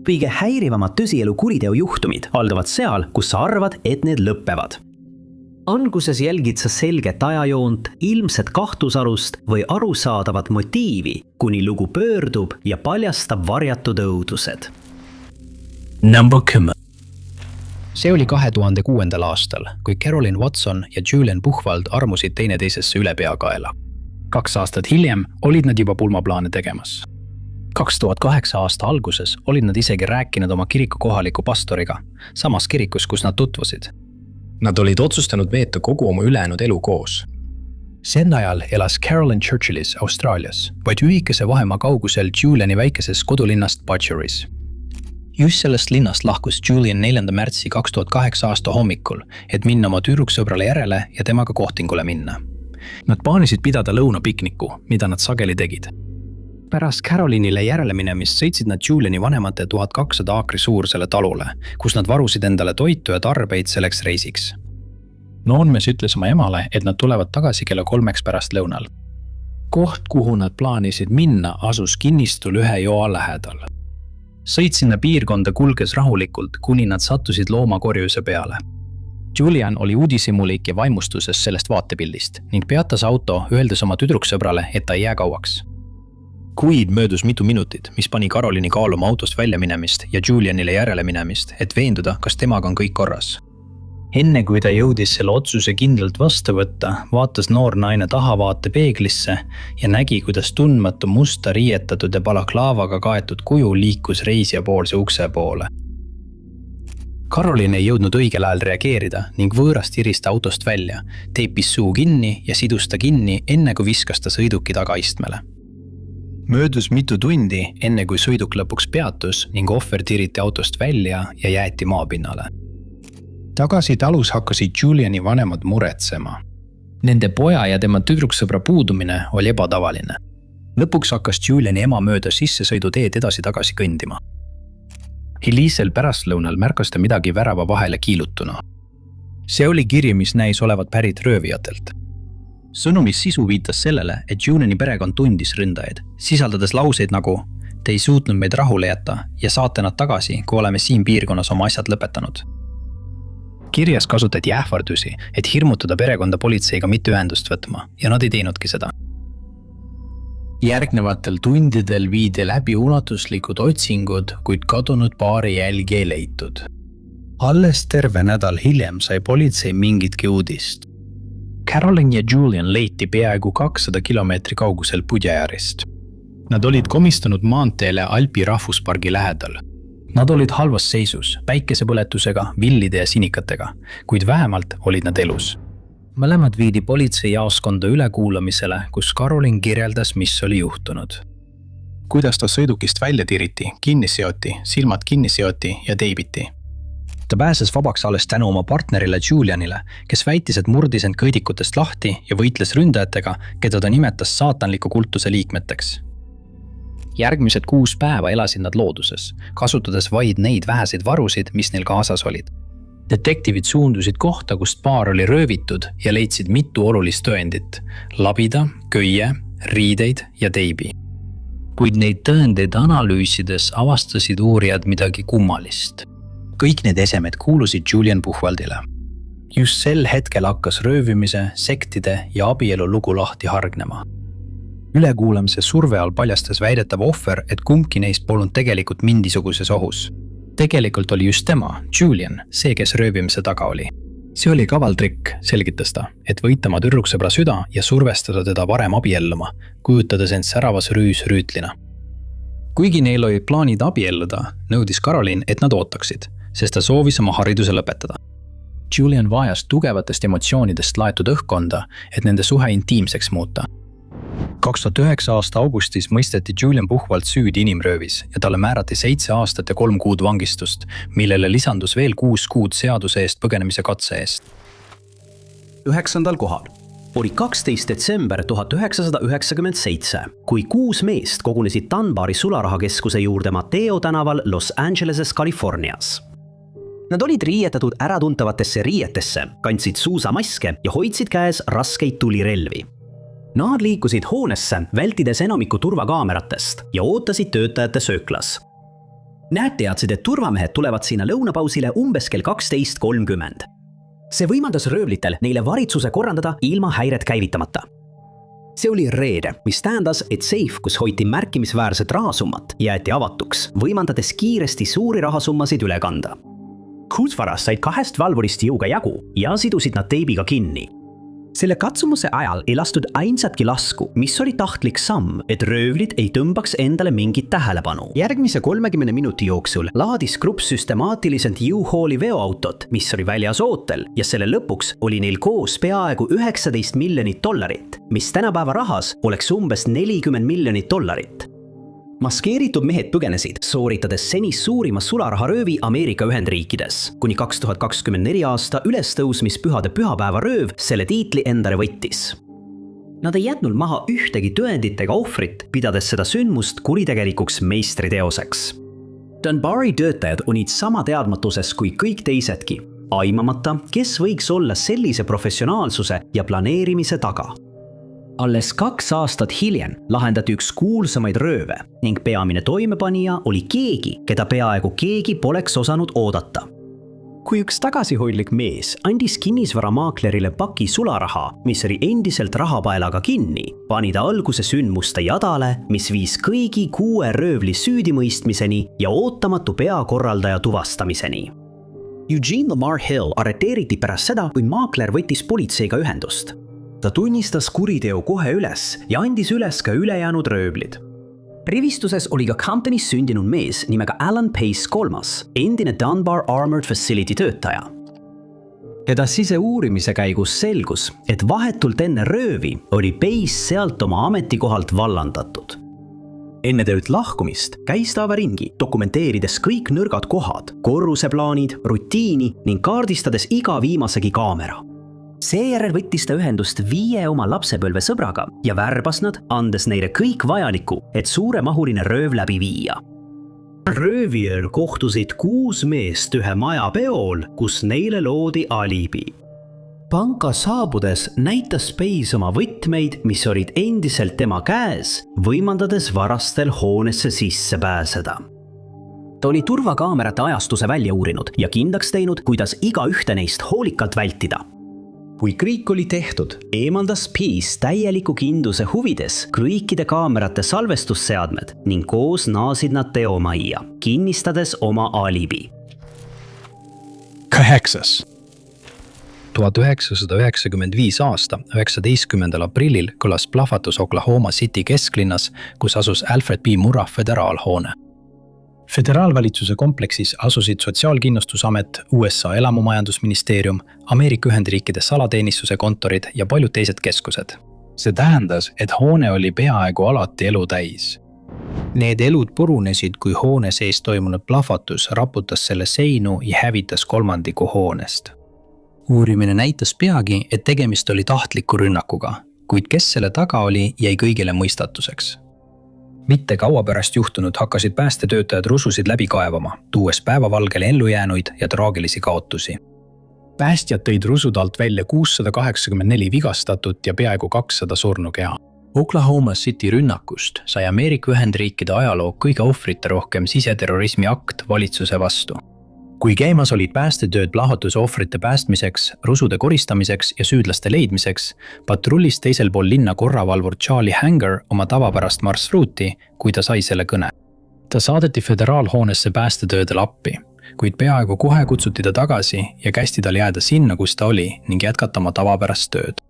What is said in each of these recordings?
Kõige häirivamad tõsielu kuriteojuhtumid algavad seal, kus sa arvad, et need lõppevad. Alguses jälgid sa selget ajajoont, ilmset kahtusalust või arusaadavat motiivi, kuni lugu pöördub ja paljastab varjatud õudused. Number 10. See oli 2006. aastal, kui Carolyn Watson ja Julian Buchwald armusid teineteisesse üle peakaela. 2 aastat hiljem olid nad juba pulmaplaane tegemas. 2008 aasta alguses olid nad isegi rääkinud oma kiriku kohaliku pastoriga, samas kirikus, kus nad tutvusid. Nad olid otsustanud veeta kogu oma ülejäänud elu koos. Sel ajal elas Carolyn Churchillis Austraalias, vaid lühikese vahemaa kaugusel Juliani väikeses kodulinnast Butcheris. Just sellest linnast lahkus Julian 4. märtsi 2008 aasta hommikul, et minna oma tüdruksõbrale järele ja temaga kohtingule minna. Nad plaanisid pidada lõunapikniku, mida nad sageli tegid. Pärast Carolinile järele minemist sõitsid nad Juliani vanemate 1200 aakri suursele talule, kus nad varusid endale toitu ja tarbeid selleks reisiks. Noormees ütles oma emale, et nad tulevad tagasi kella 3 pärast lõunal. Koht, kuhu nad plaanisid minna, asus kinnistul ühe joa lähedal. Sõit sinna piirkonda kulges rahulikult, kuni nad sattusid loomakorjuse peale. Julian oli uudishimulik ja vaimustuses sellest vaatepildist ning peatas auto, öeldes oma tüdruksõbrale, et ta ei jää kauaks. Kuid möödus mitu minutit, mis pani Carolini kaaluma autost välja minemist ja Julianile järele minemist, et veenduda, kas temaga on kõik korras. Enne kui ta jõudis selle otsuse kindlalt vastu võtta, vaatas noor naine tahavaate peeglisse ja nägi, kuidas tundmatu musta riietatud ja balaklaavaga kaetud kuju liikus reisija poolse ukse poole. Carolin ei jõudnud õigel ajal reageerida ning võõrast irista autost välja, teipis suu kinni ja sidus ta kinni, enne kui viskas ta sõiduki tagaistmele. Möödus mitu tundi, enne kui sõiduk lõpuks peatus ning ohver tiriti autost välja ja jäeti maapinnale. Tagasi talus hakkasid Juliani vanemad muretsema. Nende poja ja tema tüdruksõbra puudumine oli ebatavaline. Lõpuks hakkas Juliani ema mööda sissesõiduteed edasi-tagasi kõndima. Hilisel pärastlõunal märkas ta midagi värava vahele kiilutuna. See oli kiri, mis näis olevat pärit röövijatelt. Sõnumis sisu viitas sellele, et Juliani perekond tundis ründajaid, sisaldades lauseid nagu "Te ei suutnud meid rahule jätta ja saate nad tagasi, kui oleme siin piirkonnas oma asjad lõpetanud." Kirjas kasutati ähvardusi, et hirmutada perekonda politseiga mitte ühendust võtma ja nad ei teinudki seda. Järgnevatel tundidel viidi läbi ulatuslikud otsingud, kuid kadunud paari jälgi ei leitud. Alles terve nädal hiljem sai politsei mingitki uudist. Carolyn ja Julian leiti peaaegu 200 kilomeetri kaugusel Pudjajarist. Nad olid komistunud maanteele Alpi rahvuspargi lähedal. Nad olid halvas seisus, päikesepõletusega, villide ja sinikatega, kuid vähemalt olid nad elus. Mõlemad viidi politseijaoskonda ülekuulamisele, kus Carolyn kirjeldas, mis oli juhtunud. Kuidas ta sõidukist välja tiriti, kinni seoti, silmad kinni seoti ja teibiti. Ta pääses vabaks alles tänu oma partnerile Julianile, kes väitis, et murdis end kõidikutest lahti ja võitles ründajatega, keda ta nimetas saatanliku kultuse liikmeteks. Järgmised 6 päeva elasid nad looduses, kasutades vaid neid väheseid varusid, mis neil kaasas olid. Detektiivid suundusid kohta, kust paar oli röövitud ja leidsid mitu olulist tõendit, labida, köie, riideid ja teibi. Kuid neid tõendeid analüüsides avastasid uurijad midagi kummalist. Kõik need esemed kuulusid Julian Buchwaldile. Just sel hetkel hakkas röövimise, sektide ja abielu lugu lahti hargnema. Ülekuulamise surve all paljastas väidetav ohver, et kumbki neist polnud tegelikult mindisuguses ohus. Tegelikult oli just tema, Julian, see, kes röövimise taga oli. See oli kaval trikk, selgitas ta, et võita oma tüdruksõbra süda ja survestada teda varem abielluma, kujutades end säravas rüüs rüütlina. Kuigi neil olid plaanid abielluda, nõudis Carolyn, et nad ootaksid, sest ta soovis oma hariduse lõpetada. Julian vajas tugevatest emotsioonidest laetud õhkkonda, et nende suhe intiimseks muuta. 2009 aasta augustis mõisteti Julian Buchwald süüdi inimröövis ja talle määrati 7 aastat ja 3 kuud vangistust, millele lisandus veel 6 kuud seaduse eest põgenemise katse eest. 9. kohal oli 12. detsember 1997, kui 6 meest kogunesid Dunbari sularahakeskuse juurde Mateo tänaval Los Angeleses, Californias. Nad olid riietatud äratuntavatesse riietesse, kandsid suusamaske ja hoidsid käes raskeid tulirelvi. Nad liikusid hoonesse, vältides enamiku turvakaameratest ja ootasid töötajate sööklas. Nad teadsid, et turvamehed tulevad sinna lõunapausile umbes kell 12:30. See võimaldas röövlitel neile varitsuse korrandada ilma häiret käivitamata. See oli reede, mis tähendas, et seif, kus hoiti märkimisväärset rahasummat, jäeti avatuks, võimaldades kiiresti suuri rahasummasid üle kanda. Kuusvarast said 2 valvurist jõuga jagu ja sidusid nad teibiga kinni. Selle katsumuse ajal ei lastud ainsatki lasku, mis oli tahtlik samm, et röövlid ei tõmbaks endale mingit tähelepanu. Järgmise 30 minuti jooksul laadis grupp süstemaatiliselt U-Hauli veoautot, mis oli väljas ootel, ja selle lõpuks oli neil koos peaaegu $19 miljonit, mis tänapäeva rahas oleks umbes $40 miljonit. Maskeeritud mehed põgenesid, sooritades senist suurima sularaharöövi Ameerika Ühendriikides. Kuni 2024 aasta ülestõusmispühade pühapäeva rööv selle tiitli endale võttis. Nad ei jätnud maha ühtegi tõendit ega ohvrit, pidades seda sündmust kuritegelikuks meistriteoseks. Dunbari töötajad olid sama teadmatuses kui kõik teisedki, aimamata, kes võiks olla sellise professionaalsuse ja planeerimise taga. Alles 2 aastat hiljem lahendati üks kuulsamaid rööve ning peamine toimepanija oli keegi, keda peaaegu keegi poleks osanud oodata. Kui üks tagasihoidlik mees andis kinnisvaramaaklerile paki sularaha, mis oli endiselt rahapaelaga kinni, pani ta alguse sündmuste jadale, mis viis kõigi 6 röövli süüdimõistmiseni ja ootamatu peakorraldaja tuvastamiseni. Eugene Lamar Hill arreteeriti pärast seda, kui maakler võttis politseiga ühendust. Ta tunnistas kuriteo kohe üles ja andis üles ka ülejäänud röövlid. Rivistuses oli ka Comptonis sündinud mees nimega Alan Pace III, endine Dunbar Armored Facility töötaja. Teda siseuurimise käigus selgus, et vahetult enne röövi oli Pace sealt oma ametikohalt vallandatud. Enne töölt lahkumist käis ta ringi, dokumenteerides kõik nõrgad kohad, korruseplaanid, rutiini ning kaardistades iga viimasegi kaamera. Seejärel võttis ta ühendust 5 oma lapsepõlve sõbraga ja värbas nad, andes neile kõik vajaliku, et suuremahuline rööv läbi viia. Röövijal kohtusid 6 meest ühe maja peol, kus neile loodi alibi. Panka saabudes näitas Pace oma võtmeid, mis olid endiselt tema käes, võimaldades varastel hoonesse sisse pääseda. Ta oli turvakaamerate ajastuse välja uurinud ja kindlaks teinud, kuidas iga ühte neist hoolikalt vältida. Kui kõik oli tehtud, eemaldas Pace täieliku kindluse huvides kõikide kaamerate salvestusseadmed ning koos naasid nad teomajja, kinnistades oma alibi. 8. 1995 aasta 19. aprillil kõlas plahvatus Oklahoma City kesklinnas, kus asus Alfred P. Murrah föderaalhoone. Föderaalvalitsuse kompleksis asusid Sotsiaalkindlustusamet, USA elamumajandusministeerium, Ameerika Ühendriikide salateenistuse kontorid ja paljud teised keskused. See tähendas, et hoone oli peaaegu alati elu täis. Need elud purunesid, kui hoone sees toimunud plahvatus raputas selle seinu ja hävitas 3/4 hoonest. Uurimine näitas peagi, et tegemist oli tahtliku rünnakuga, kuid kes selle taga oli, jäi kõigile mõistatuseks. Mitte kaua pärast juhtunud hakkasid päästetöötajad rususid läbi kaevama, tuues päevavalgele ellujäänuid ja traagilisi kaotusi. Päästjad tõid rusude alt välja 684 vigastatut ja peaaegu 200 surnukeha. Oklahoma City rünnakust sai Ameerika Ühendriikide ajaloo kõige ohvrite rohkem siseterrorismi akt valitsuse vastu. Kui käimas olid päästetööd plahvatuse ohvrite päästmiseks, rusude koristamiseks ja süüdlaste leidmiseks, patrullis teisel pool linna korravalvur Charlie Hanger oma tavapärast marsruuti, kui ta sai selle kõne. Ta saadeti föderaalhoonesse päästetöödel appi, kuid peaaegu kohe kutsuti ta tagasi ja kästi tal jääda sinna, kus ta oli ning jätkata oma tavapärast tööd.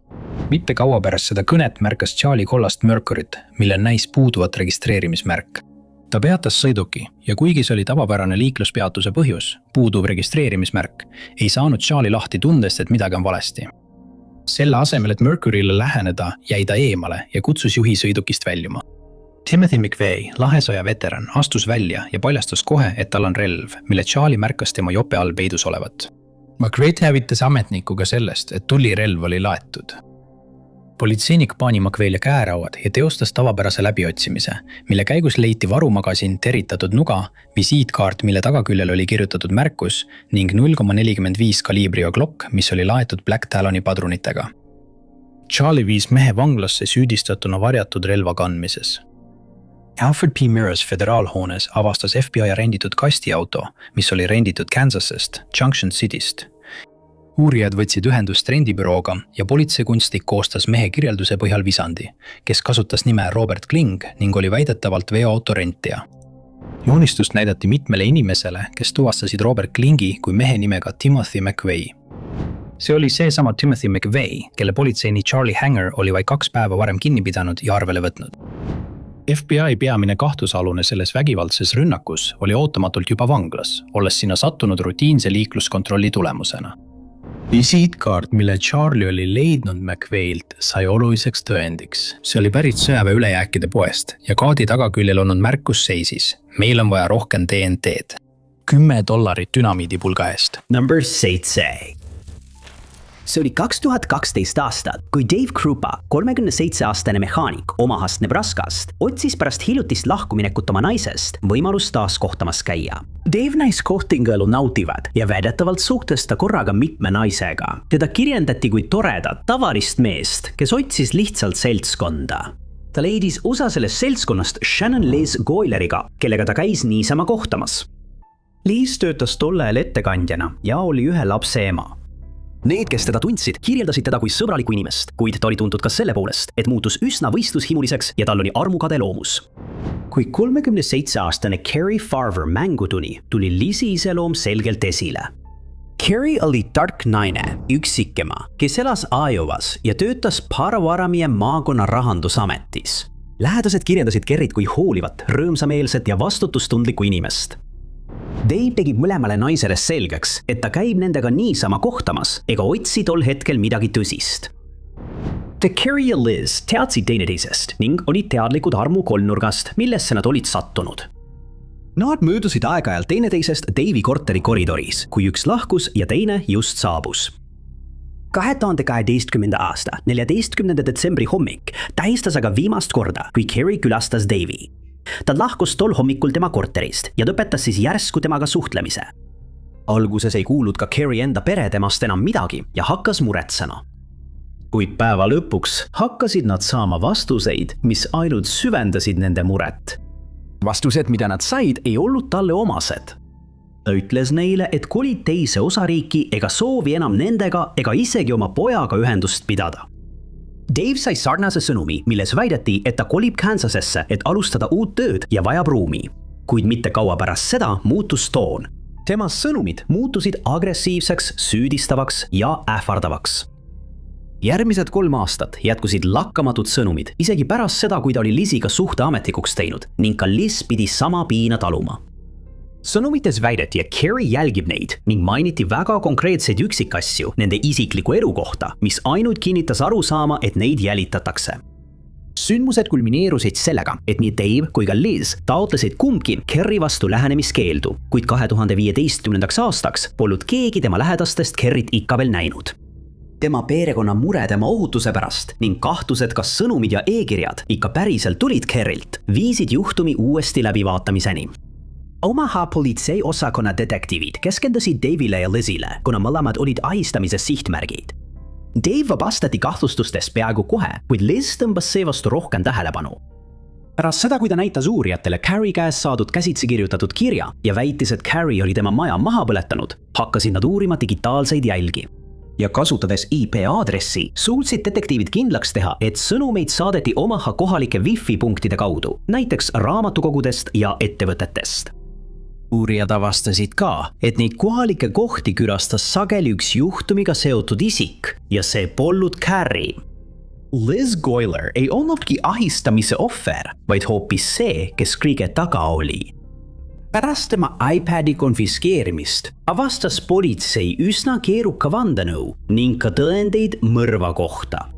Mitte kaua pärast seda kõnet märkas Charlie kollast Mercuryt, millel näis puuduvat registreerimismärk. Ta peatas sõiduki ja kuigi see oli tavapärane liikluspeatuse põhjus, puuduv registreerimismärk, ei saanud Charlie lahti tundest, et midagi on valesti. Selle asemel, et Mercury'le läheneda, jäi ta eemale ja kutsus juhi sõidukist väljuma. Timothy McVeigh, Lahesoja veteran, astus välja ja paljastas kohe, et tal on relv, mille Charlie märkas tema jope all peidus olevat. McVeigh teavitas ametnikuga sellest, et tulirelv oli laetud. Politseinik pani McVeigh'le käerauad ja teostas tavapärase läbiotsimise, mille käigus leiti varumagasin, teritatud nuga, visiitkaart, mille tagaküljel oli kirjutatud märkus ning 0,45 kaliibriga Glock, mis oli laetud Black Taloni padrunitega. Charlie viis mehe vanglasse süüdistatuna varjatud relva kandmises. Alfred P. Mirrors föderaalhoones avastas FBI renditud kastiauto, mis oli renditud Kansasest, Junction Cityst. Uurijad võtsid ühendust rendibürooga ja politseikunstnik koostas mehe kirjelduse põhjal visandi, kes kasutas nime Robert Kling ning oli väidetavalt veoauto rentija. Joonistust näidati mitmele inimesele, kes tuvastasid Robert Klingi kui mehe nimega Timothy McVeigh. See oli seesama Timothy McVeigh, kelle politseini Charlie Hanger oli vaid 2 päeva varem kinni pidanud ja arvele võtnud. FBI peamine kahtlusalune selles vägivaldses rünnakus oli ootamatult juba vanglas, olles sinna sattunud rutiinse liikluskontrolli tulemusena. Visiitkaart, mille Charlie oli leidnud McVeigh'lt, sai oluliseks tõendiks. See oli pärit sõjaväe ülejääkide poest ja kaardi tagaküljel olnud märkus seisis. Meil on vaja rohkem TNT-d. $10 dünamiidipulga eest. Number 7. See oli 2012 aastal, kui Dave Krupa, 37-aastane mehaanik Omahast Nebraskast, otsis pärast hiljutist lahkuminekut oma naisest võimalust taas kohtamas käia. Dave näis kohtinguelu nautivad ja väidetavalt suhtes ta korraga mitme naisega. Teda kirjendati kui toredat, tavalist meest, kes otsis lihtsalt seltskonda. Ta leidis osa sellest seltskonnast Shannon Liz Goyleriga, kellega ta käis niisama kohtamas. Liz töötas tollel ettekandjana ja oli 1 lapse ema. Need, kes teda tundsid, kirjeldasid teda kui sõbralikku inimest, kuid ta oli tuntud ka selle poolest, et muutus üsna võistlushimuliseks ja tal oli armukade loomus. Kui 37-aastane Carrie Farver mängu tuli Lizi iseloom selgelt esile. Carrie oli tark naine, üksikema, kes elas Iowas ja töötas Parawaramie maakonna rahandusametis. Lähedased kirjeldasid Carriet kui hoolivat, rõõmsameelset ja vastutustundlikku inimest. Dave tegi mõlemale naisele selgeks, et ta käib nendega niisama kohtamas ega otsi tol hetkel midagi tõsist. Carrie ja Liz teadsid teineteisest ning olid teadlikud armukolmnurgast, millesse nad olid sattunud. Nad möödusid aeg-ajalt teineteisest Dave'i korteri koridoris, kui üks lahkus ja teine just saabus. 2012. aasta 14. detsembri hommik tähistas aga viimast korda, kui Carrie külastas Dave'i. Ta lahkus tol hommikul tema korterist ja lõpetas siis järsku temaga suhtlemise. Alguses ei kuulnud ka Carrie enda pere temast enam midagi ja hakkas muretsema. Kuid päeva lõpuks hakkasid nad saama vastuseid, mis ainult süvendasid nende muret. Vastused, mida nad said, ei olnud talle omased. Ta ütles neile, et kolid teise osariiki ega soovi enam nendega ega isegi oma pojaga ühendust pidada. Dave sai sarnase sõnumi, milles väideti, et ta kolib Kansasesse, et alustada uut tööd ja vajab ruumi. Kuid mitte kaua pärast seda muutus toon. Tema sõnumid muutusid agressiivseks, süüdistavaks ja ähvardavaks. Järgmised 3 aastat jätkusid lakkamatud sõnumid, isegi pärast seda, kui ta oli Liziga suhte ametlikuks teinud ning ka Liz pidi sama piina taluma. Sõnumites väideti, et Carrie jälgib neid ning mainiti väga konkreetseid üksikasju nende isikliku elu kohta, mis ainult kinnitas arusaama, et neid jälitatakse. Sündmused kulmineerusid sellega, et nii Dave kui ka Liz taotlesid kumbki Carrie vastu lähenemiskeeldu, kuid 2015. aastaks polnud keegi tema lähedastest Carriet ikka veel näinud. Tema perekonna mure tema ohutuse pärast ning kahtlused, kas sõnumid ja e-kirjad ikka päriselt tulid Carrielt, viisid juhtumi uuesti läbivaatamiseni. Omaha politseiosakonna detektiivid keskendusid Dave'ile ja Lizile, kuna mõlemad olid ahistamise sihtmärgid. Dave vabastati kahtlustustest peaaegu kohe, kuid Liz tõmbas seevastu rohkem tähelepanu. Pärast seda, kui ta näitas uurijatele Carrie käest saadud käsitsi kirjutatud kirja ja väitis, et Carrie oli tema maja maha põletanud, hakkasid nad uurima digitaalseid jälgi. Ja kasutades IP aadressi, suutsid detektiivid kindlaks teha, et sõnumeid saadeti Omaha kohalike Wi-Fi-punktide kaudu, näiteks raamatukogudest ja ettevõtetest. Uurijad avastasid ka, et neid kohalikke kohti külastas sageli üks juhtumiga seotud isik ja see polnud Carrie. Liz Goyler ei olnudki ahistamise ohver, vaid hoopis see, kes kõige taga oli. Pärast tema iPadi konfiskeerimist avastas politsei üsna keeruka vandenõu ning ka tõendeid mõrva kohta.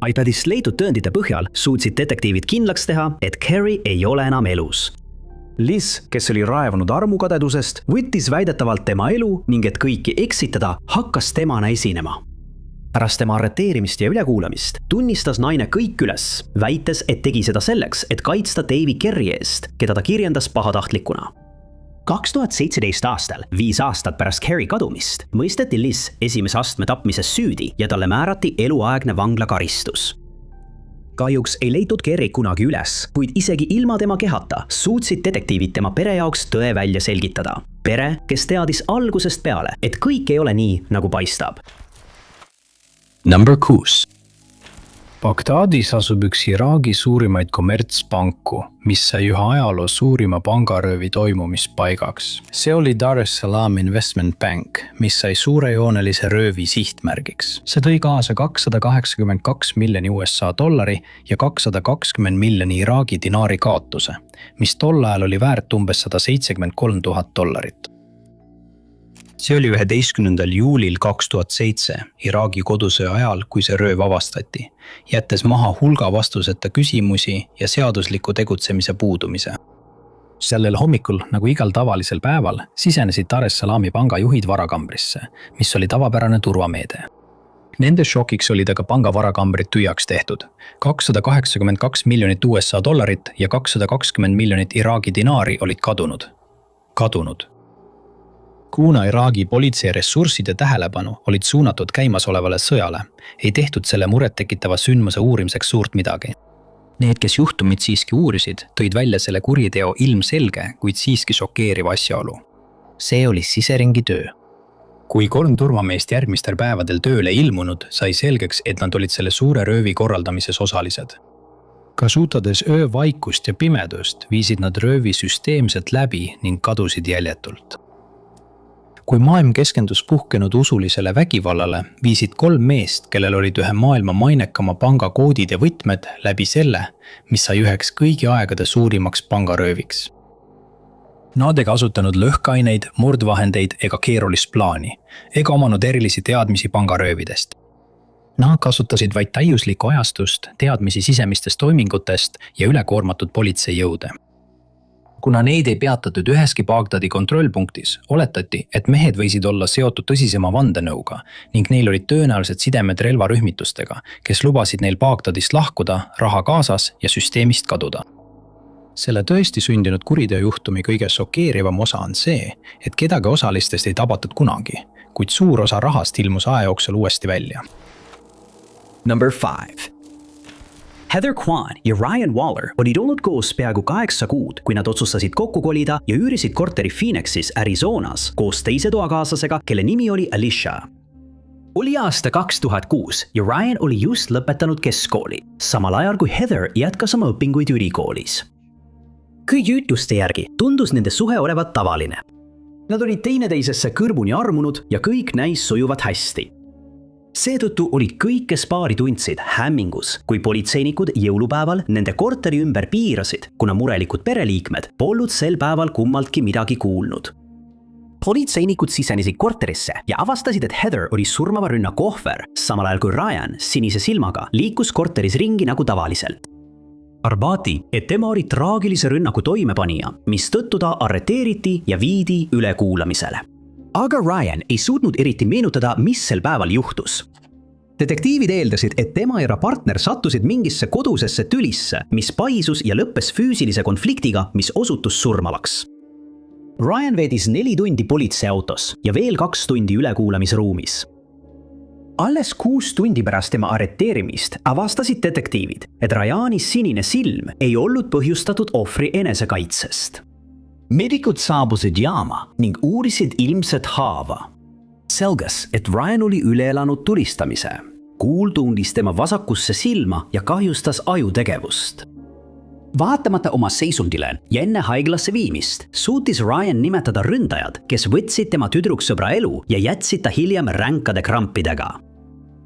iPadist leidnud tõendite põhjal suutsid detektiivid kindlaks teha, et Carrie ei ole enam elus. Liz, kes oli raevunud armukadedusest, võttis väidetavalt tema elu ning et kõiki eksitada, hakkas temana esinema. Pärast tema arreteerimist ja ülekuulamist tunnistas naine kõik üles, väites, et tegi seda selleks, et kaitsta Dave'i Carrie eest, keda ta kirjendas pahatahtlikuna. 2017 aastal, 5 aastat pärast Carrie kadumist, mõisteti Liz esimese astme tapmises süüdi ja talle määrati eluaegne vanglakaristus. Kahjuks ei leitud Kerry kunagi üles, kuid isegi ilma tema kehata suutsid detektiivid tema pere jaoks tõe välja selgitada. Pere, kes teadis algusest peale, et kõik ei ole nii, nagu paistab. Number 6. Bagdadis asub üks Iraagi suurimaid kommertspanku, mis sai ühe ajaloos suurima pangaröövi toimumispaigaks. See oli Dar es Salaam Investment Bank, mis sai suurejoonelise röövi sihtmärgiks. See tõi kaasa $282 miljoni USA ja $220 miljoni Iraagi dinaari kaotuse, mis tol ajal oli väärt umbes $173 000. See oli 11. juulil 2007 Iraagi kodusõja ajal, kui see rööv avastati, jättes maha hulga vastuseta küsimusi ja seadusliku tegutsemise puudumise. Sellel hommikul, nagu igal tavalisel päeval, sisenesid Dar es Salaami panga juhid varakambrisse, mis oli tavapärane turvameede. Nende šokiks olid aga panga varakambrid tühjaks tehtud. $282 miljonit USA ja $220 miljonit Iraagi dinaari olid kadunud. Kuna Iraagi politsei ressursid ja tähelepanu olid suunatud käimasolevale sõjale, ei tehtud selle murettekitava sündmuse uurimiseks suurt midagi. Need, kes juhtumid siiski uurisid, tõid välja selle kuriteo ilmselge, kuid siiski šokeeriv asjaolu. See oli siseringi töö. Kui 3 turvameest järgmistel päevadel tööle ilmunud, sai selgeks, et nad olid selle suure röövi korraldamises osalised. Kasutades öövaikust ja pimedust, viisid nad röövi süsteemselt läbi ning kadusid jäljetult. Kui maailm keskendus puhkenud usulisele vägivallale, viisid 3 meest, kellel olid ühe maailma mainekama panga koodid ja võtmed läbi selle, mis sai üheks kõigi aegade suurimaks pangarööviks. Nad ei kasutanud lõhkaineid, murdvahendeid ega keerulist plaani, ega omanud erilisi teadmisi pangaröövidest. Nad kasutasid vaid täiuslikku ajastust, teadmisi sisemistest toimingutest ja ülekoormatud politseijõude. Kuna neid ei peatatud üheski Bagdadi kontrollpunktis, oletati, et mehed võisid olla seotud tõsisema vandenõuga ning neil olid tõenäoliselt sidemed relvarühmitustega, kes lubasid neil Bagdadist lahkuda, raha kaasas ja süsteemist kaduda. Selle tõesti sündinud kuriteojuhtumi kõige šokeerivam osa on see, et kedagi osalistest ei tabatud kunagi, kuid suur osa rahast ilmus aja jooksul uuesti välja. Number 5. Heather Kwan ja Ryan Waller olid olnud koos peaaegu 8 kuud, kui nad otsustasid kokku kolida ja üürisid korteri Phoenixis, Arizonas koos teise toakaaslasega, kelle nimi oli Alicia. Oli aasta 2006 ja Ryan oli just lõpetanud keskkooli, samal ajal kui Heather jätkas oma õpinguid ülikoolis. Kõigi ütluste järgi tundus nende suhe olevat tavaline. Nad olid teineteisesse kõrvuni armunud ja kõik näis sujuvat hästi. Seetõttu olid kõik, kes paari tundsid, hämmingus, kui politseinikud jõulupäeval nende korteri ümber piirasid, kuna murelikud pereliikmed polnud sel päeval kummaltki midagi kuulnud. Politseinikud sisenesid korterisse ja avastasid, et Heather oli surmava rünnaku ohver, samal ajal kui Ryan sinise silmaga liikus korteris ringi nagu tavaliselt. Arvati, et tema oli traagilise rünnaku toimepanija, mis tõttu ta arreteeriti ja viidi ülekuulamisele. Aga Ryan ei suutnud eriti meenutada, mis sel päeval juhtus. Detektiivid eeldasid, et tema ja partner sattusid mingisse kodusesse tülisse, mis paisus ja lõppes füüsilise konfliktiga, mis osutus surmavaks. Ryan veedis 4 tundi politseiautos ja veel 2 tundi ülekuulamisruumis. Alles 6 tundi pärast tema arreteerimist avastasid detektiivid, et Ryani sinine silm ei olnud põhjustatud ohvri enesekaitsest. Medikud saabusid jaama ning uurisid ilmset haava. Selgas, et Ryan oli üle elanud tulistamise. Kuul tundis tema vasakusse silma ja kahjustas ajutegevust. Vaatamata oma seisundile ja enne haiglasse viimist suutis Ryan nimetada ründajad, kes võtsid tema tüdruksõbra elu ja jätsid ta hiljem ränkade krampidega.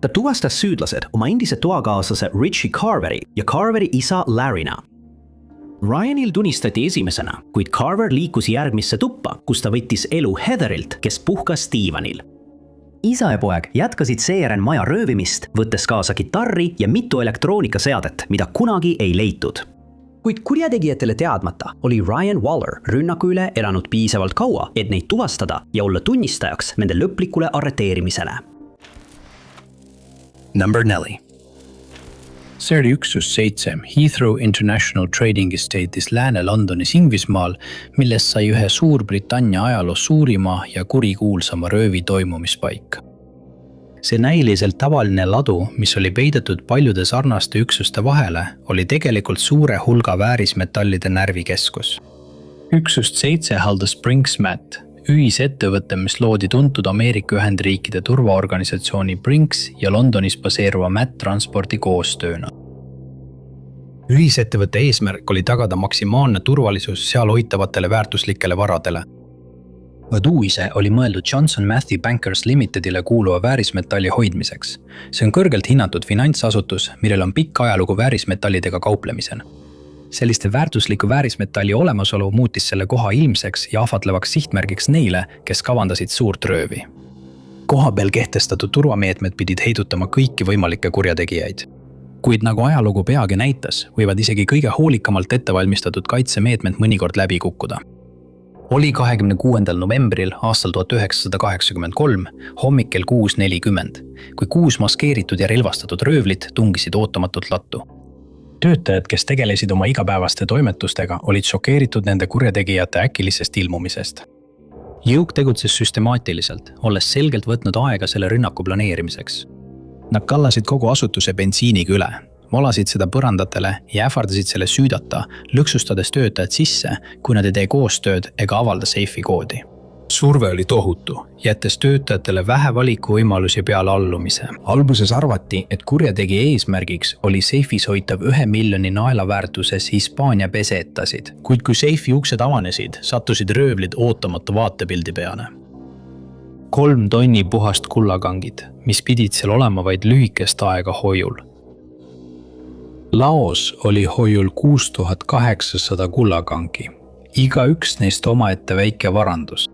Ta tuvastas süüdlased oma endise toakaaslase Richie Carveri ja Carveri isa Larryna. Ryanil tunistati esimesena, kuid Carver liikus järgmisse tuppa, kus ta võttis elu Heatherilt, kes puhkas diivanil. Isa ja poeg jätkasid seejärel maja röövimist, võttes kaasa kitarri ja mitu elektroonikaseadet, mida kunagi ei leitud. Kuid kurjategijatele teadmata oli Ryan Waller rünnaku üle elanud piisavalt kaua, et neid tuvastada ja olla tunnistajaks nende lõplikule arreteerimisele. Number 4. See oli üksus 7 Heathrow International Trading Estate'is Lääne-Londonis Inglismaal, millest sai ühe Suurbritannia ajaloo suurima ja kurikuulsama röövi toimumispaik. See näiliselt tavaline ladu, mis oli peidetud paljude sarnaste üksuste vahele, oli tegelikult suure hulga väärismetallide närvikeskus. Üksust 7 haldas Brinks-Matt, ühisettevõte, mis loodi tuntud Ameerika Ühendriikide turvaorganisatsiooni Brinks ja Londonis baseeruva Matt Transporti koostööna. Ühisettevõtte eesmärk oli tagada maksimaalne turvalisus seal hoitavatele väärtuslikele varadele. Vadu ise oli mõeldud Johnson Matthey Bankers Limitedile kuuluva väärismetalli hoidmiseks. See on kõrgelt hinnatud finantsasutus, millel on pikk ajalugu väärismetallidega kauplemisena. Selliste väärtusliku väärismetalli olemasolu muutis selle koha ilmseks ja ahvatlevaks sihtmärgiks neile, kes kavandasid suurt röövi. Koha peal kehtestatud turvameetmed pidid heidutama kõiki võimalikke kurjategijaid. Kuid nagu ajalugu peagi näitas, võivad isegi kõige hoolikamalt ettevalmistatud kaitsemeetmed mõnikord läbi kukkuda. Oli 26. novembril aastal 1983 hommikkel 6:40, kui 6 maskeeritud ja relvastatud röövlit tungisid ootamatult lattu. Töötajad, kes tegelesid oma igapäevaste toimetustega, olid šokeeritud nende kurjategijate äkilisest ilmumisest. Jõuk tegutses süstemaatiliselt, olles selgelt võtnud aega selle rünnaku planeerimiseks. Nad kallasid kogu asutuse bensiiniga üle, valasid seda põrandatele ja ähvardasid selle süüdata, lõksustades töötajad sisse, kui nad ei tee koostööd ega avalda seifi koodi. Surve oli tohutu, jättes töötajatele vähe valikuvõimalusi peale allumise. Alguses arvati, et kurjategija eesmärgiks oli seifis hoitav 1 miljoni naela väärtuses Hispaania pesetasid, kuid kui seifi uksed avanesid, sattusid röövlid ootamatu vaatepildi peale. 3 tonni puhast kullakangid, mis pidid seal olema vaid lühikest aega hoiul. Laos oli hoiul 6800 kullakangi, igaüks neist omaette väike varandus.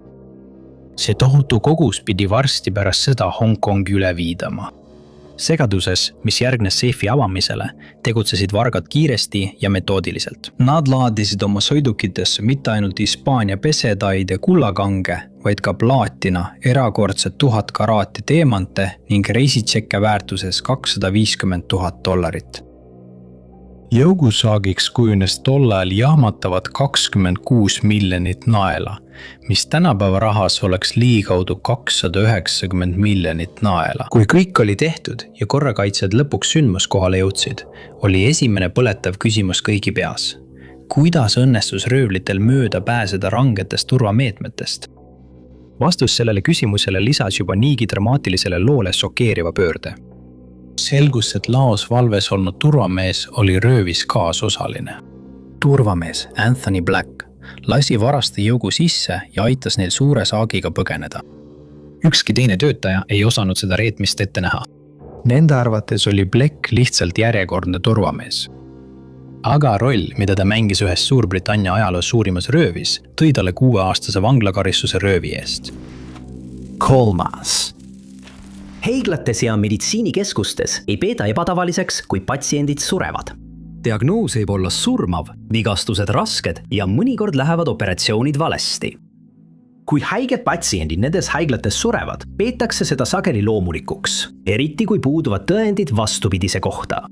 See tohutu kogus pidi varsti pärast seda Hongkongi üle viidama. Segaduses, mis järgnes seifi avamisele, tegutsesid vargad kiiresti ja metoodiliselt. Nad laadisid oma sõidukitesse mitte ainult Hispaania pesetaid ja kullakange, vaid ka plaatina, erakordset 1000 karaati teemante ning reisitšekke väärtuses $250,000. Jõugusaagiks kujunes tollal jahmatavad 26 miljonit naela, mis tänapäeva rahas oleks liigaudu 290 miljonit naela. Kui kõik oli tehtud ja korrakaitsjad lõpuks sündmuskohale jõudsid, oli esimene põletav küsimus kõigi peas. Kuidas õnnestus röövlitel mööda pääseda rangetest turvameetmetest? Vastus sellele küsimusele lisas juba niigi dramaatilisele loole šokeeriva pöörde. Selgus, et Laos valves olnud turvamees oli röövis kaasosaline. Turvamees Anthony Black lasi varasta jõugu sisse ja aitas neil suure saagiga põgeneda. Ükski teine töötaja ei osanud seda reetmist ette näha. Nende arvates oli Black lihtsalt järjekordne turvamees. Aga roll, mida ta mängis ühes Suurbritannia ajaloos suurimas röövis, tõi talle 6-aastase vanglakaristuse röövi eest. Kolmas. Heiglates ja meditsiinikeskustes ei peeta ebatavaliseks, kui patsiendid surevad. Diagnoos võib olla surmav, vigastused rasked ja mõnikord lähevad operatsioonid valesti. Kui haiged patsiendid nendes haiglates surevad, peetakse seda sageli loomulikuks, eriti kui puuduvad tõendid vastupidise kohta.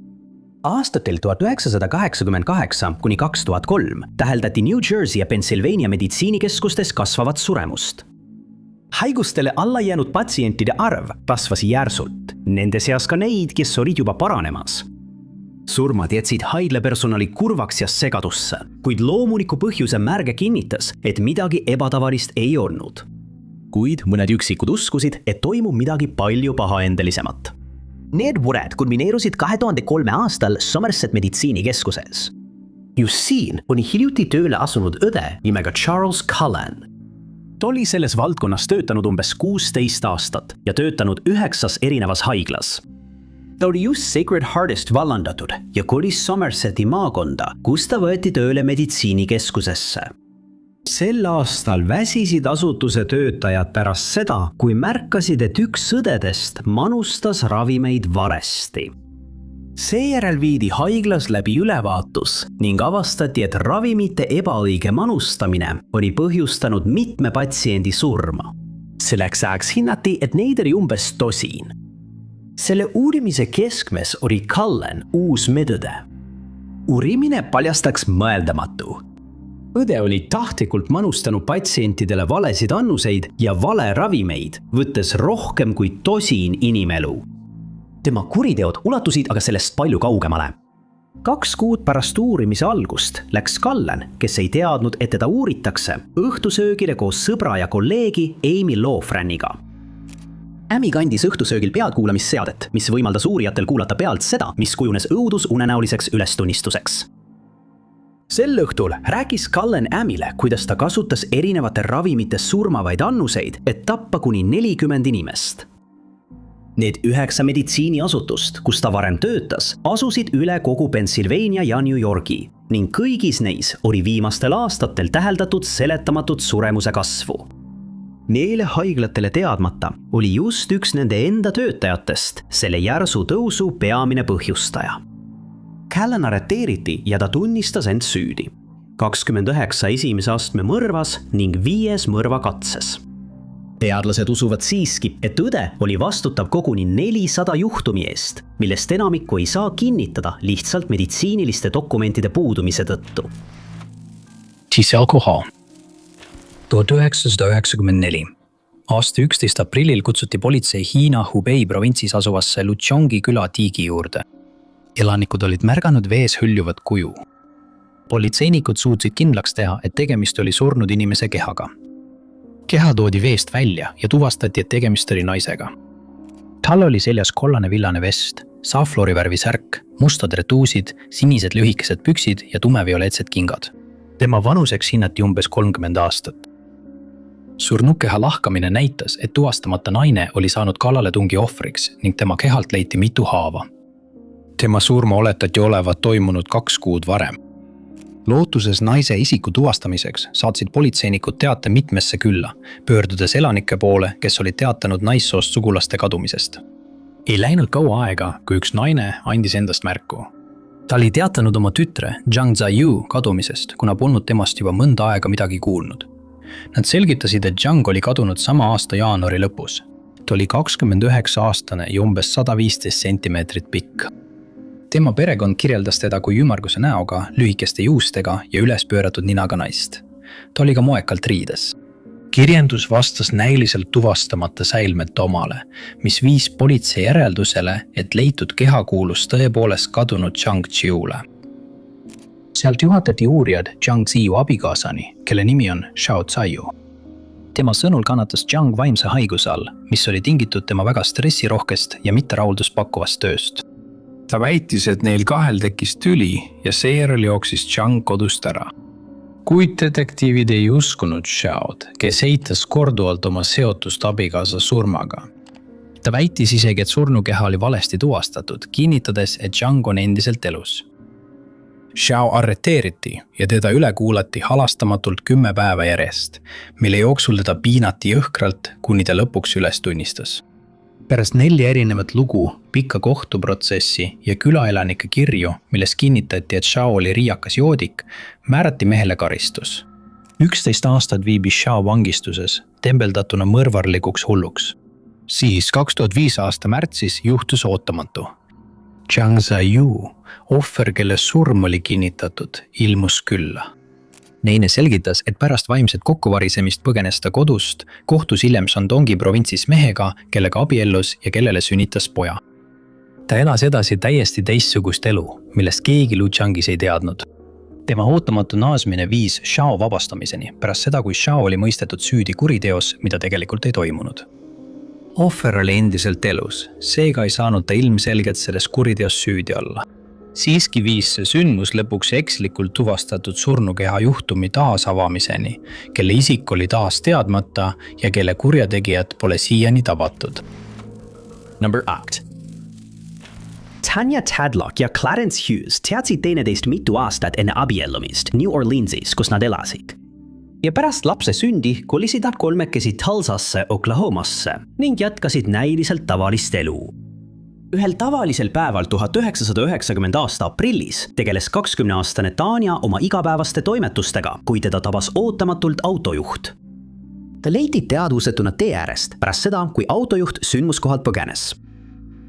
Aastatel 1988 kuni 2003 täheldati New Jersey ja Pennsylvania meditsiinikeskustes kasvavat suremust. Haigustele alla jäänud patsientide arv kasvas järsult, nende seas ka neid, kes olid juba paranemas. Surmad jätsid haiglapersonali kurvaks ja segadusse, kuid loomuliku põhjuse märge kinnitas, et midagi ebatavalist ei olnud. Kuid mõned üksikud uskusid, et toimub midagi palju pahaendelisemat. Need mured kulmineerusid 2003 aastal Somerset meditsiinikeskuses. Just siin oli hiljuti tööle asunud õde nimega Charles Cullen. Ta oli selles valdkonnas töötanud umbes 16 aastat ja töötanud 9 erinevas haiglas. Ta oli just Sacred Heartist vallandatud ja kolis Somerseti maakonda, kus ta võeti tööle meditsiinikeskusesse. Sel aastal väsisid asutuse töötajad pärast seda, kui märkasid, et üks õdedest manustas ravimeid valesti. Seejärel viidi haiglas läbi ülevaatus ning avastati, et ravimite ebaõige manustamine oli põhjustanud mitme patsiendi surma. Selleks ajaks hinnati, et neid oli umbes 10. Selle uurimise keskmes oli Cullen uus medõde. Uurimine paljastaks mõeldamatu. õde oli tahtlikult manustanud patsientidele valesid annuseid ja vale ravimeid, võttes rohkem kui 10 inimelu. Tema kuriteod ulatusid aga sellest palju kaugemale. 2 kuud pärast uurimise algust läks Cullen, kes ei teadnud, et teda uuritakse, õhtusöögile koos sõbra ja kolleegi Amy Lofraniga. Amy kandis õhtusöögil pealtkuulamisseadet, mis võimaldas uurijatel kuulata pealt seda, mis kujunes õudusunenäoliseks ülestunnistuseks. Sel õhtul rääkis Cullen Amyle, kuidas ta kasutas erinevate ravimite surmavaid annuseid, et tappa kuni 40 inimest. Need 9 meditsiiniasutust, kus ta varem töötas, asusid üle kogu Pennsylvania ja New Yorgi ning kõigis neis oli viimastel aastatel täheldatud seletamatut suremuse kasvu. Neile haiglatele teadmata oli just üks nende enda töötajatest selle järsu tõusu peamine põhjustaja. Cullen arreteeriti ja ta tunnistas end süüdi. 29 esimese astme mõrvas ning 5 mõrvakatses. Teadlased usuvad siiski, et õde oli vastutav koguni 400 juhtumi eest, millest enamikku ei saa kinnitada lihtsalt meditsiiniliste dokumentide puudumise tõttu. Siis alkohol. 1994. Aasta 11 aprillil kutsuti politsei Hiina Hubei provintsis asuvasse Luchongi küla tiigi juurde. Elanikud olid märganud vees hüljuvat kuju. Politseinikud suutsid kindlaks teha, et tegemist oli surnud inimese kehaga. Keha toodi veest välja ja tuvastati, et tegemist oli naisega. Tal oli seljas kollane villane vest, saafloori värvi särk, mustad retuusid, sinised lühikesed püksid ja tumevioletsed kingad. Tema vanuseks hinnati umbes 30 aastat. Surnukeha lahkamine näitas, et tuvastamata naine oli saanud kallaletungi ohvriks ning tema kehalt leiti mitu haava. Tema surma oletati olevat toimunud 2 kuud varem. Lootuses naise isiku tuvastamiseks saatsid politseinikud teate mitmesse külla, pöördudes elanike poole, kes olid teatanud naissoost sugulaste kadumisest. Ei läinud kaua aega, kui üks naine andis endast märku. Ta oli teatanud oma tütre Zhang Zaiyu kadumisest, kuna polnud temast juba mõnda aega midagi kuulnud. Nad selgitasid, et Zhang oli kadunud sama aasta jaanuari lõpus. Ta oli 29-aastane ja umbes 115 sentimeetrit pikk. Tema perekond kirjeldas teda kui ümmarguse näoga, lühikeste juustega ja üles pööratud ninaga naist. Ta oli ka moekalt riides. Kirjendus vastas näiliselt tuvastamata säilmete omale, mis viis politsei järeldusele, et leitud keha kuulus tõepoolest kadunud Zhang Ziule. Sealt juhatati uurijad Zhang Ziyu abikaasani, kelle nimi on Xiao Zaiyu. Tema sõnul kannatas Zhang vaimse haiguse all, mis oli tingitud tema väga stressirohkest ja mitterahuldust pakkuvast tööst. Ta väitis, et neil kahel tekkis tüli ja seejärel jooksis Zhang kodust ära. Kuid detektiivid ei uskunud Xiaod, kes eitas korduvalt oma seotust abikaasa surmaga. Ta väitis isegi, et surnukeha oli valesti tuvastatud, kinnitades, et Zhang on endiselt elus. Xiao arreteeriti ja teda üle kuulati halastamatult 10 päeva järjest, mille jooksul teda piinati jõhkralt, kuni ta lõpuks üles tunnistas. Pärast 4 erinevat lugu, pikka kohtuprotsessi ja külaelanike kirju, milles kinnitati, et Xiao oli riiakas joodik, määrati mehele karistus. 11 aastat viibis Xiao vangistuses, tembeldatuna mõrvarlikuks hulluks. Siis 2005 aasta märtsis juhtus ootamatu. Zhang Zaiyu, ohver, kelle surm oli kinnitatud, ilmus külla. Neine selgitas, et pärast vaimset kokkuvarisemist põgenes ta kodust, kohtus hiljem Shandongi provintsis mehega, kellega abiellus ja kellele sünnitas poja. Ta elas edasi täiesti teistsugust elu, millest keegi Luchangis ei teadnud. Tema ootamatu naasmine viis Xiao vabastamiseni pärast seda, kui Xiao oli mõistetud süüdi kuriteos, mida tegelikult ei toimunud. Ohver oli endiselt elus, seega ei saanud ta ilmselgelt selles kuriteos süüdi olla. Siiski viis see sündmus lõpuks ekslikult tuvastatud surnukeha juhtumi taasavamiseni, kelle isik oli taas teadmata ja kelle kurjategijat pole siiani tabatud. Number 8. Tanya Tadlock ja Clarence Hughes teadsid teineteist mitu aastat enne abiellumist New Orleansis, kus nad elasid. Ja pärast lapse sündi kolisid nad kolmekesi Tulsasse, Oklahomasse ning jätkasid näiliselt tavalist elu. Ühel tavalisel päeval 1990 aasta aprillis tegeles 20-aastane Tanya oma igapäevaste toimetustega, kui teda tabas ootamatult autojuht. Ta leiti teadvusetuna tee äärest pärast seda, kui autojuht sündmuskohalt põgenes.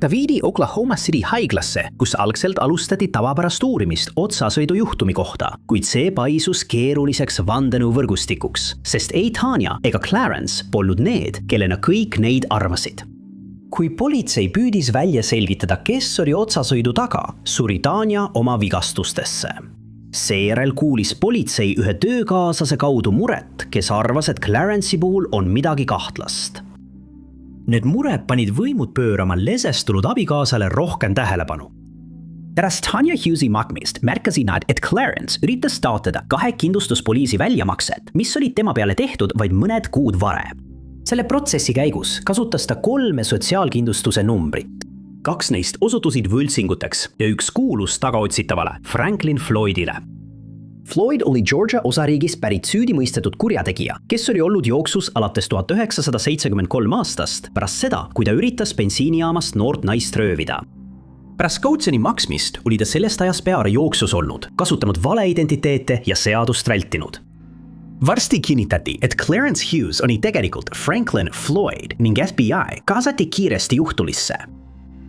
Ta viidi Oklahoma City haiglasse, kus algselt alustati tavapärast uurimist otsasõidujuhtumi kohta, kuid see paisus keeruliseks vandenõuvõrgustikuks, sest ei Tanya ega Clarence polnud need, kellena kõik neid arvasid. Kui politsei püüdis välja selgitada, kes oli otsasõidu taga, suri Tanya oma vigastustesse. Seejärel kuulis politsei ühe töökaaslase kaudu muret, kes arvas, et Clarence'i puhul on midagi kahtlast. Need mured panid võimud pöörama lesestunud abikaasale rohkem tähelepanu. Pärast Tanya Hughes'i makmist märkasid nad, et Clarence üritas taotleda 2 kindlustuspoliisi väljamakset, mis olid tema peale tehtud vaid mõned kuud varem. Selle protsessi käigus kasutas ta 3 sotsiaalkindlustuse numbrit. 2 neist osutusid võltsinguteks ja 1 kuulus tagaotsitavale Franklin Floydile. Floyd oli Georgia osariigis pärit süüdimõistetud kurjategija, kes oli olnud jooksus alates 1973 aastast pärast seda, kui ta üritas bensiinijaamast noort naist röövida. Pärast kautsjoni maksmist oli ta sellest ajast peale jooksus olnud, kasutanud valeidentiteete ja seadust vältinud. Varsti kinnitati, et Clarence Hughes oli tegelikult Franklin Floyd ning FBI kaasati kiiresti juhtulisse.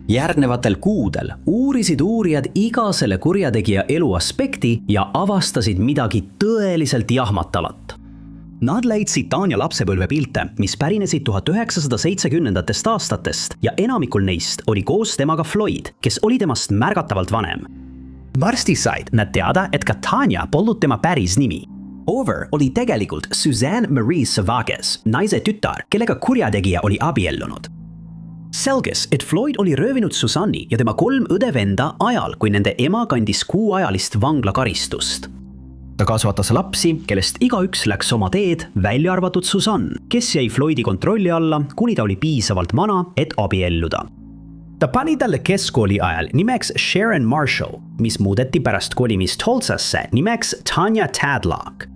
Järgnevatel kuudel uurisid uurijad iga selle kurjategija elu aspekti ja avastasid midagi tõeliselt jahmatavat. Nad leidsid Tanya lapsepõlvepilte, mis pärinesid 1970. aastatest ja enamikul neist oli koos temaga Floyd, kes oli temast märgatavalt vanem. Varsti said nad teada, et ka Tanya polnud tema päris nimi. Over oli tegelikult Suzanne Marie Savages, naise tütar, kellega kurjategija oli abiellunud. Selges, et Floyd oli röövinud Susanne'i ja tema 3 õde-venda ajal, kui nende ema kandis 6-ajalist vanglakaristust. Ta kasvatas lapsi, kellest igaüks läks oma teed, välja arvatud Susanne, kes jäi Floydi kontrolli alla, kuni ta oli piisavalt vana, et abielluda. Ta pani talle keskkooli ajal nimeks Sharon Marshall, mis muudeti pärast kolimist Tulsasse nimeks Tanya Tadlock.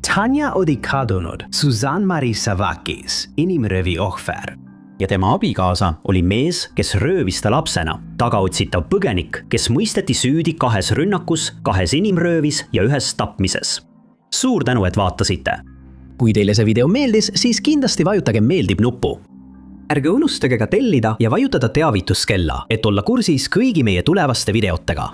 Tanya oli kadunud Suzanne Marie Savakis, inimröövi ohver. Ja tema abikaasa oli mees, kes röövis ta lapsena, tagaotsitav põgenik, kes mõisteti süüdi 2 rünnakus, 2 inimröövis ja 1 tapmises. Suur tänu, et vaatasite! Kui teile see video meeldis, siis kindlasti vajutage meeldib nuppu. Ärge unustage ka tellida ja vajutada teavituskella, et olla kursis kõigi meie tulevaste videotega.